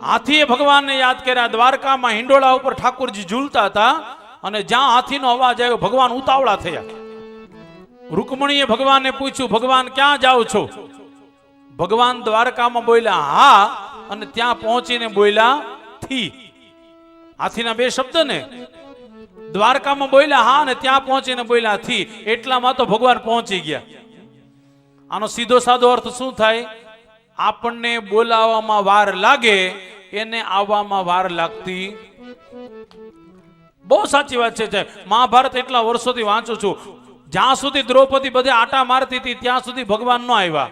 હાથીએ ભગવાનને યાદ કર્યા. દ્વારકામાં હિંડોળા ઉપર ઠાકોરજી ઝૂલતા હતા અને જ્યાં હાથીનો અવાજ આવ્યો ભગવાન ઉતાવળા થયા. રૂકમણીએ ભગવાનને પૂછ્યું, ભગવાન ક્યાં જાઓ છો? ભગવાન દ્વારકામાં બોલ્યા હા, અને ત્યાં પહોંચીને બોલ્યા થી. હાથીના બે શબ્દ ને. દ્વારકામાં બોલ્યા હા અને ત્યાં પહોંચીને બોલ્યા થી. એટલામાં તો ભગવાન પહોંચી ગયા. આનો સીધો સાદો અર્થ શું થાય? આપણને બોલાવવામાં વાર લાગે, એને આવવામાં વાર લાગતી. બહુ સાચી વાત છે. મહાભારત એટલા વર્ષોથી વાંચું છું. જ્યાં સુધી દ્રૌપદી બધે આટા મારતી હતી ત્યાં સુધી ભગવાન ન આવ્યા.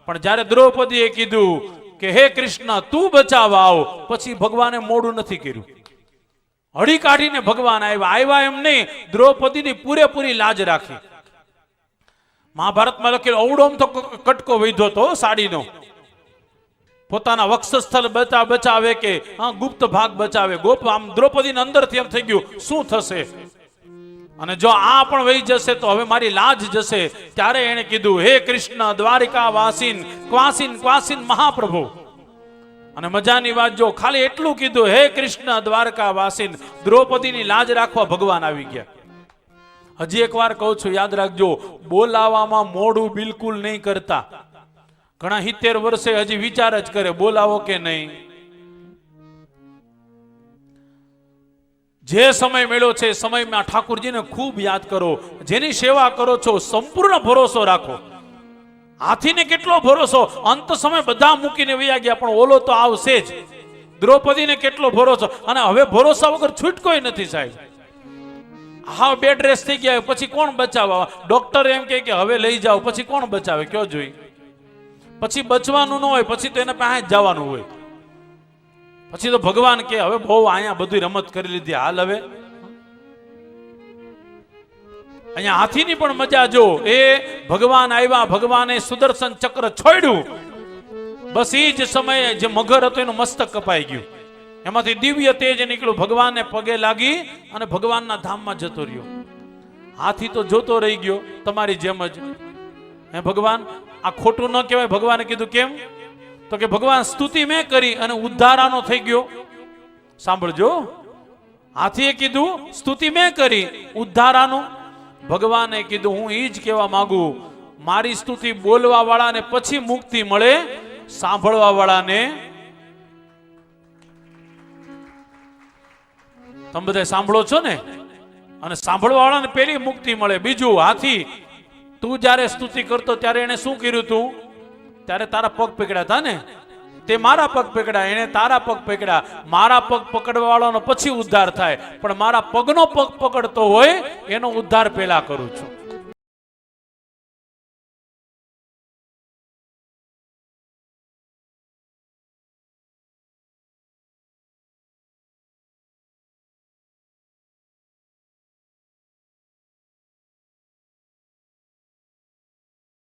પણ જ્યારે દ્રૌપદીએ કીધું કે હે કૃષ્ણ તું બચાવવા આવ, પછી ભગવાને મોડું નથી કર્યું. હળી કાઢીને ભગવાન આવ્યા એમ નહીં, દ્રૌપદીની પૂરેપૂરી લાજ રાખી. મહાભારતમાં લખેલું અવડોમ તો કટકો વધ્યો તો સાડીનો. પોતાના વક્ષસ્થળ બચાવે કે ગુપ્ત ભાગ બચાવે. આમ દ્રૌપદીને અંદરથી એમ થઈ ગયું શું થશે, અને જો આ પણ વહી જશે તો હવે મારી લાજ જશે. ત્યારે એને કીધું હે કૃષ્ણ દ્વારિકા વાસીન ક્વાસીન ક્વાસીન મહાપ્રભુ. અને મજાની વાત જો ખાલી એટલું કીધું હે કૃષ્ણ દ્વારકા વાસીન, દ્રૌપદીની લાજ રાખવા ભગવાન આવી ગયા. હજી એક વાર કહું છું, યાદ રાખજો, બોલાવામાં મોડું બિલકુલ નહીં કરતા. ઘણા 70 વર્ષે હજી વિચાર જ કરે બોલાવો કે નહીં. જે સમય મળ્યો છે સમયમાં ઠાકોરજીને ખૂબ યાદ કરો. જેની સેવા કરો છો સંપૂર્ણ ભરોસો રાખો. હાથીને કેટલો ભરોસો, અંત સમય બધા મૂકીને વયા ગયા, પણ ઓલો તો આવશે જ. દ્રૌપદીને કેટલો ભરોસો, અને હવે ભરોસા વગર છૂટકોય નથી સાહેબ. હા બેડ રેસ્ટ થઈ ગયા, પછી કોણ બચાવવા? ડોક્ટર એમ કે હવે લઈ જાઓ, પછી કોણ બચાવે કયો જોઈ? પછી બચવાનું ન હોય, પછી તો એને પાસે જ જવાનું હોય. પછી તો ભગવાન કે હવે બહુ અહીંયા બધું રમત કરી લીધી, હાલ હવે. અહીંયા હાથીની પણ મજા જો. એ ભગવાન આવ્યા, ભગવાને સુદર્શન ચક્ર છોડ્યું, બસ એ જ સમયે જે મગર હતો એનું મસ્તક કપાઈ ગયું. એમાંથી દિવ્ય તેજ નીકળ્યું, ભગવાનને પગે લાગી અને ભગવાનના ધામમાં જતો રહ્યો. હાથી તો જોતો રહી ગયો તમારી જેમ જ. હે ભગવાન, આ ખોટું ન કહેવાય. ભગવાને કીધું કેમ? તો કે ભગવાન સ્તુતિ મેં કરી અને ઉદ્ધારાનો થઈ ગયો. સાંભળજો, હાથીએ કીધું સ્તુતિ મેં કરી ઉદ્ધારાનો. ભગવાને કીધું હું એ જ કહેવા માંગુ, મારી સ્તુતિ બોલવા વાળાને પછી મુક્તિ મળે, સાંભળવા વાળાને. તમે બધા સાંભળો છો ને? અને સાંભળવા વાળાને પેલી મુક્તિ મળે. બીજું, હાથી તું જ્યારે સ્તુતિ કરતો ત્યારે એને શું કર્યું? તું ત્યારે તારા પગ પકડ્યા હતા ને, તે મારા પગ પકડ્યા, એને તારા પગ પકડ્યા. મારા પગ પકડવા વાળાનો પછી ઉદ્ધાર થાય, પણ મારા પગનો પગ પકડતો હોય એનો ઉદ્ધાર પહેલા કરું છું.